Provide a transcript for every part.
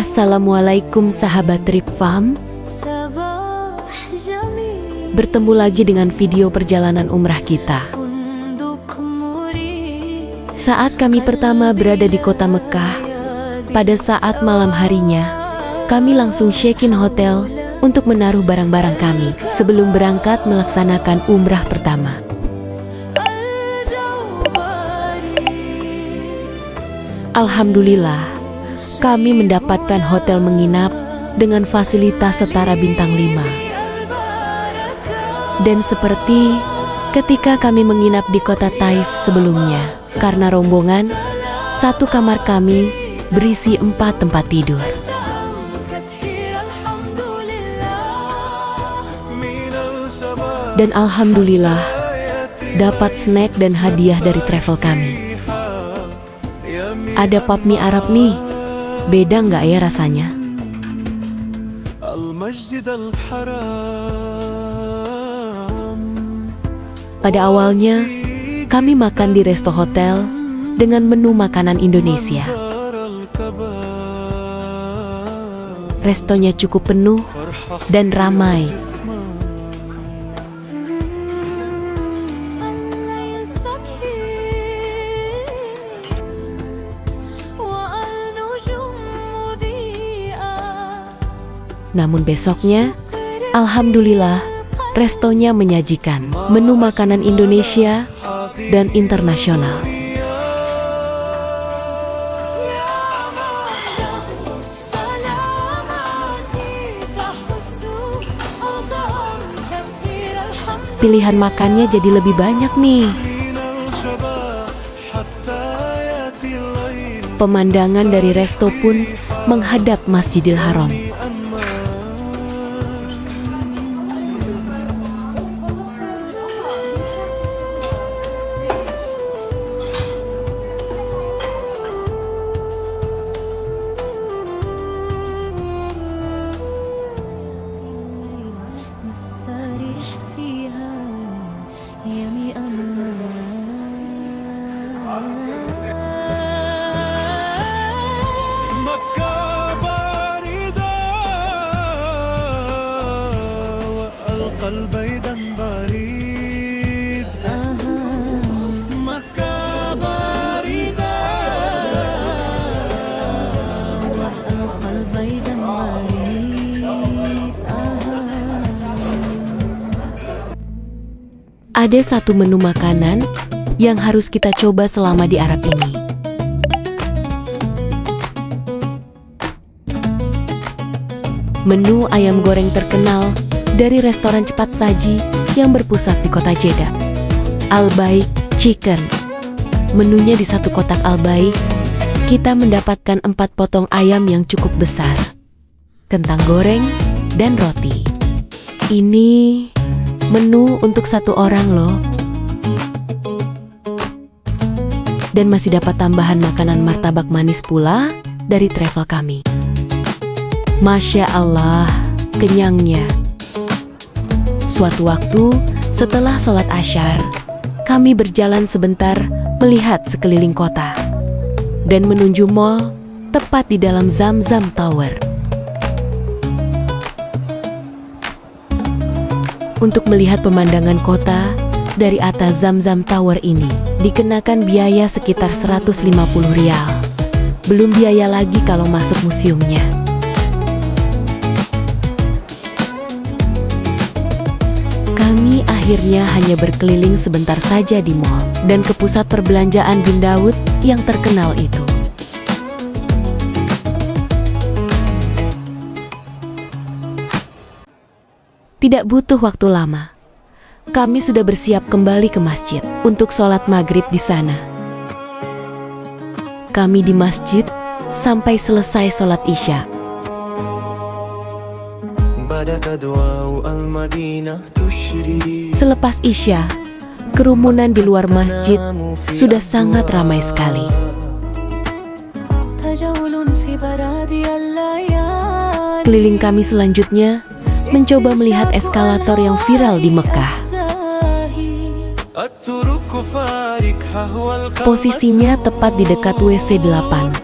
Assalamualaikum sahabat Trip Fam. Bertemu lagi dengan video perjalanan umrah kita. Saat kami pertama berada di kota Mekah, pada saat malam harinya, kami langsung check-in hotel untuk menaruh barang-barang kami sebelum berangkat melaksanakan umrah pertama. Alhamdulillah, kami mendapatkan hotel menginap dengan fasilitas setara bintang 5. Dan seperti ketika kami menginap di kota Taif sebelumnya, karena rombongan, satu kamar kami berisi 4 tempat tidur. Dan alhamdulillah, dapat snack dan hadiah dari travel kami. Ada pop mie Arab nih. Beda nggak ya rasanya? Pada awalnya, kami makan di resto hotel dengan menu makanan Indonesia. Restonya cukup penuh dan ramai. Namun besoknya, alhamdulillah, restonya menyajikan menu makanan Indonesia dan internasional. Pilihan makannya jadi lebih banyak nih. Pemandangan dari resto pun menghadap Masjidil Haram. Ada satu menu makanan yang harus kita coba selama di Arab ini. Menu ayam goreng terkenal dari restoran cepat saji yang berpusat di kota Jeddah, Al Baik Chicken. Menunya di satu kotak Al Baik, kita mendapatkan 4 potong ayam yang cukup besar, kentang goreng, dan roti. Ini menu untuk 1 orang loh. Dan masih dapat tambahan makanan martabak manis pula dari travel kami. Masya Allah, kenyangnya. Suatu waktu setelah sholat Asyar, kami berjalan sebentar melihat sekeliling kota dan menuju mall tepat di dalam Zamzam Tower. Untuk melihat pemandangan kota dari atas Zamzam Tower ini dikenakan biaya sekitar 150 rial. Belum biaya lagi kalau masuk museumnya. Kami akhirnya hanya berkeliling sebentar saja di mall dan ke pusat perbelanjaan Bin Daud yang terkenal itu. Tidak butuh waktu lama. Kami sudah bersiap kembali ke masjid untuk sholat maghrib di sana. Kami di masjid sampai selesai sholat Isya. Selepas Isya, kerumunan di luar masjid sudah sangat ramai sekali. Keliling kami selanjutnya mencoba melihat eskalator yang viral di Mekah. Posisinya tepat di dekat WC 8.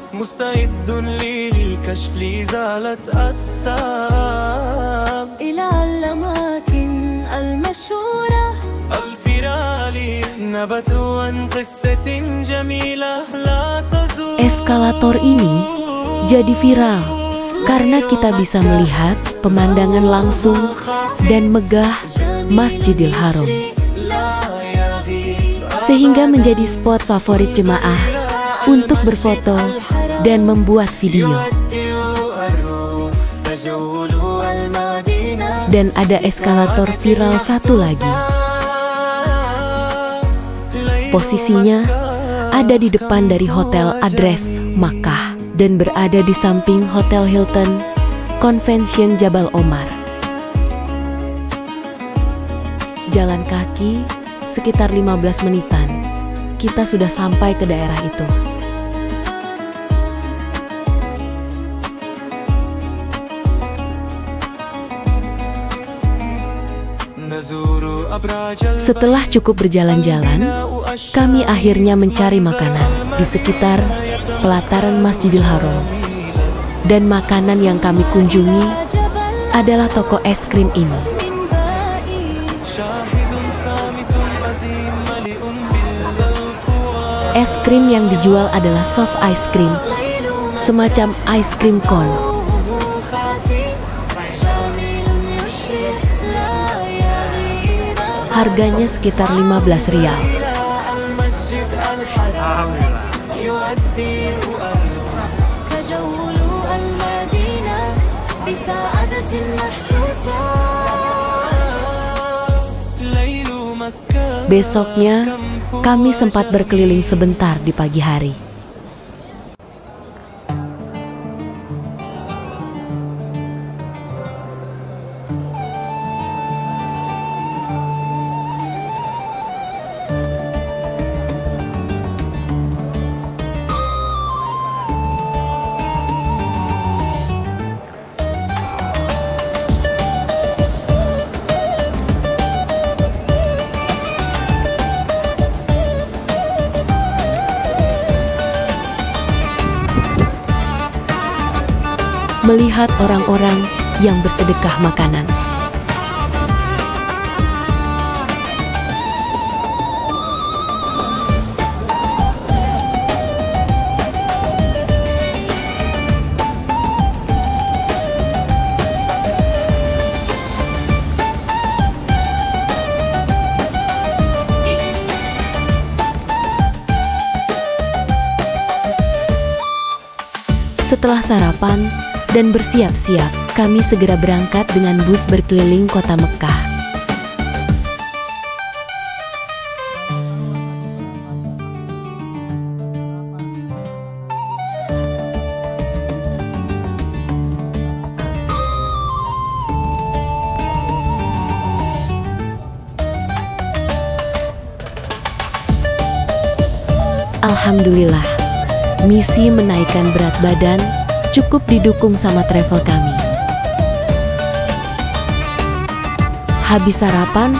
Eskalator ini jadi viral karena kita bisa melihat pemandangan langsung dan megah Masjidil Haram, sehingga menjadi spot favorit jemaah untuk berfoto dan membuat video. Dan ada eskalator viral satu lagi. Posisinya ada di depan dari Hotel Adres Makkah dan berada di samping Hotel Hilton Convention Jabal Omar. Jalan kaki sekitar 15 menitan, kita sudah sampai ke daerah itu. Setelah cukup berjalan-jalan, kami akhirnya mencari makanan di sekitar pelataran Masjidil Haram. Dan makanan yang kami kunjungi adalah toko es krim ini. Es krim yang dijual adalah soft ice cream, semacam ice cream cone. Harganya sekitar 15 rial. Besoknya, kami sempat berkeliling sebentar di pagi hari. Melihat orang-orang yang bersedekah makanan. Setelah sarapan dan bersiap-siap, kami segera berangkat dengan bus berkeliling kota Mekah. Alhamdulillah, misi menaikkan berat badan cukup didukung sama travel kami. Habis sarapan,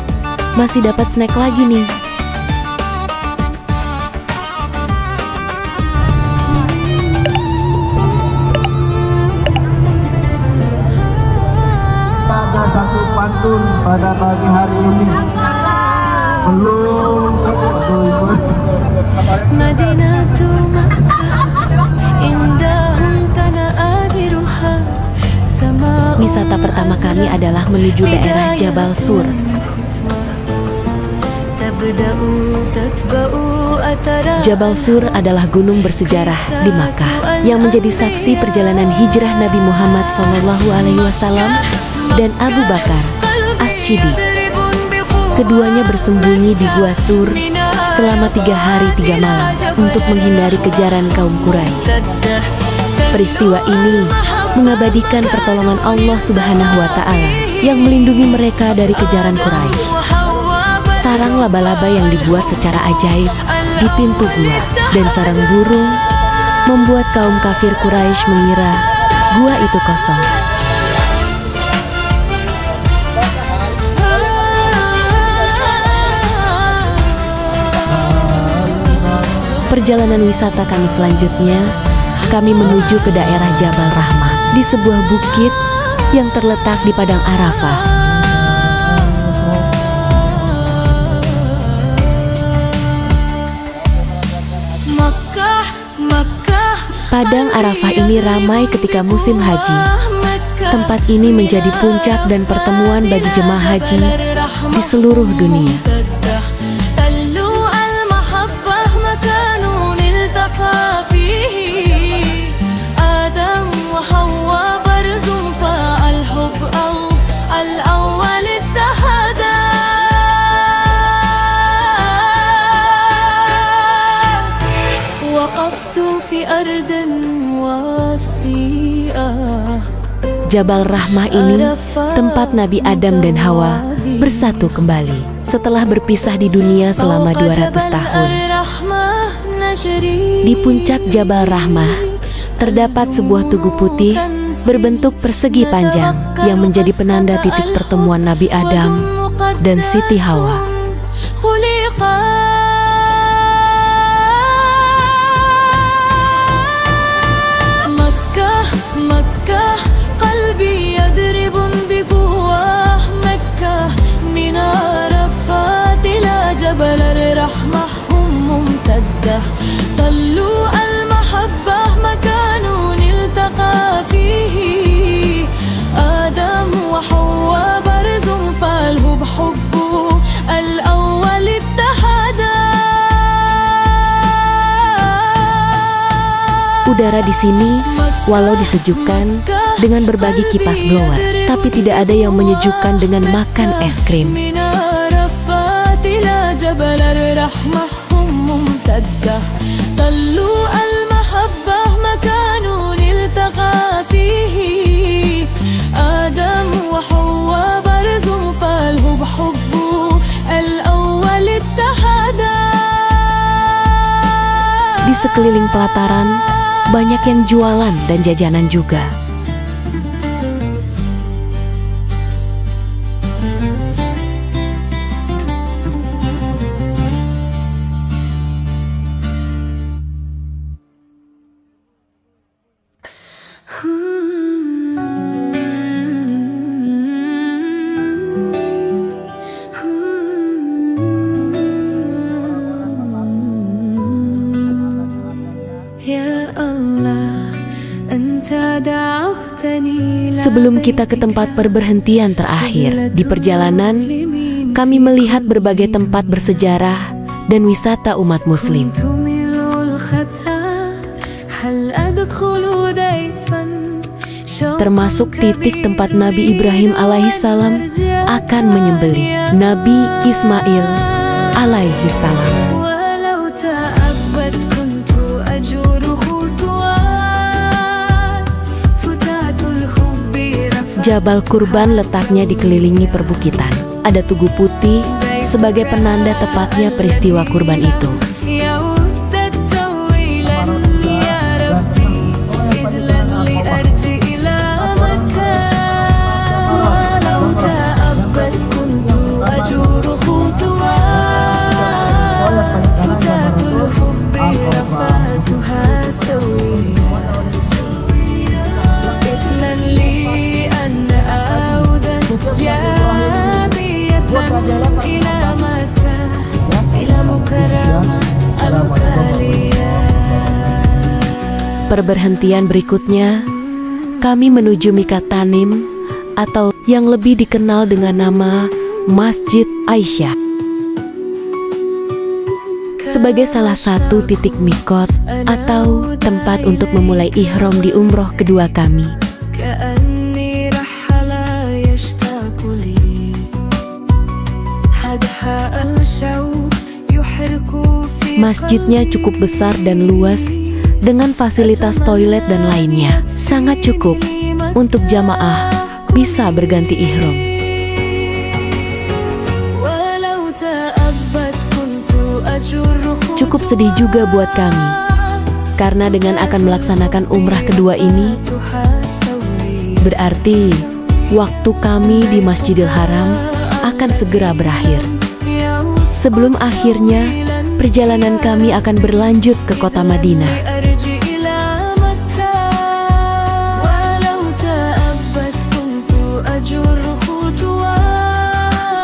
masih dapat snack lagi nih. Ada satu pantun pada pagi hari ini. Belum. Madinatu Wisata pertama kami adalah menuju daerah Jabal Sur. Jabal Sur adalah gunung bersejarah di Makkah yang menjadi saksi perjalanan hijrah Nabi Muhammad SAW dan Abu Bakar As-Shidi. Keduanya bersembunyi di Gua Sur selama 3 hari 3 malam untuk menghindari kejaran kaum Quraisy. Peristiwa ini mengabadikan pertolongan Allah Subhanahu wa Ta'ala yang melindungi mereka dari kejaran Quraisy. Sarang laba-laba yang dibuat secara ajaib di pintu gua dan sarang burung membuat kaum kafir Quraisy mengira gua itu kosong. Perjalanan wisata kami selanjutnya, kami menuju ke daerah Jabal Rahmah di sebuah bukit yang terletak di padang Arafah. Padang Arafah ini ramai ketika musim haji. Tempat ini menjadi puncak dan pertemuan bagi jemaah haji di seluruh dunia. Jabal Rahmah ini tempat Nabi Adam dan Hawa bersatu kembali setelah berpisah di dunia selama 200 tahun. Di puncak Jabal Rahmah terdapat sebuah tugu putih berbentuk persegi panjang yang menjadi penanda titik pertemuan Nabi Adam dan Siti Hawa. Udara di sini walau disejukkan dengan berbagi kipas blower, tapi tidak ada yang menyejukkan dengan makan es krim. Di sekeliling pelataran banyak yang jualan dan jajanan juga. Sebelum kita ke tempat perberhentian terakhir di perjalanan, kami melihat berbagai tempat bersejarah dan wisata umat Muslim. Termasuk titik tempat Nabi Ibrahim alaihissalam akan menyembelih Nabi Ismail alaihissalam. Jabal Kurban letaknya dikelilingi perbukitan. Ada tugu putih sebagai penanda tepatnya peristiwa kurban itu. Perberhentian berikutnya, kami menuju Mikat Tanim atau yang lebih dikenal dengan nama Masjid Aisyah. Sebagai salah satu titik mikot atau tempat untuk memulai ihram di umroh kedua kami. Masjidnya cukup besar dan luas, dengan fasilitas toilet dan lainnya. Sangat cukup untuk jamaah bisa berganti ihram. Cukup sedih juga buat kami, karena dengan akan melaksanakan umrah kedua ini, berarti waktu kami di Masjidil Haram akan segera berakhir. Sebelum akhirnya, perjalanan kami akan berlanjut ke kota Madinah.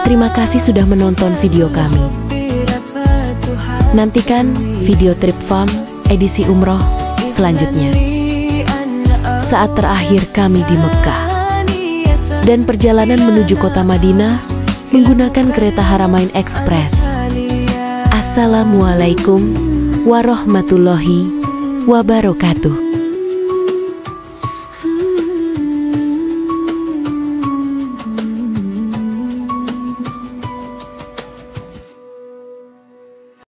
Terima kasih sudah menonton video kami. Nantikan video trip farm edisi umroh selanjutnya. Saat terakhir kami di Mekah dan perjalanan menuju kota Madinah menggunakan kereta Haramain Express. Assalamualaikum warahmatullahi wabarakatuh.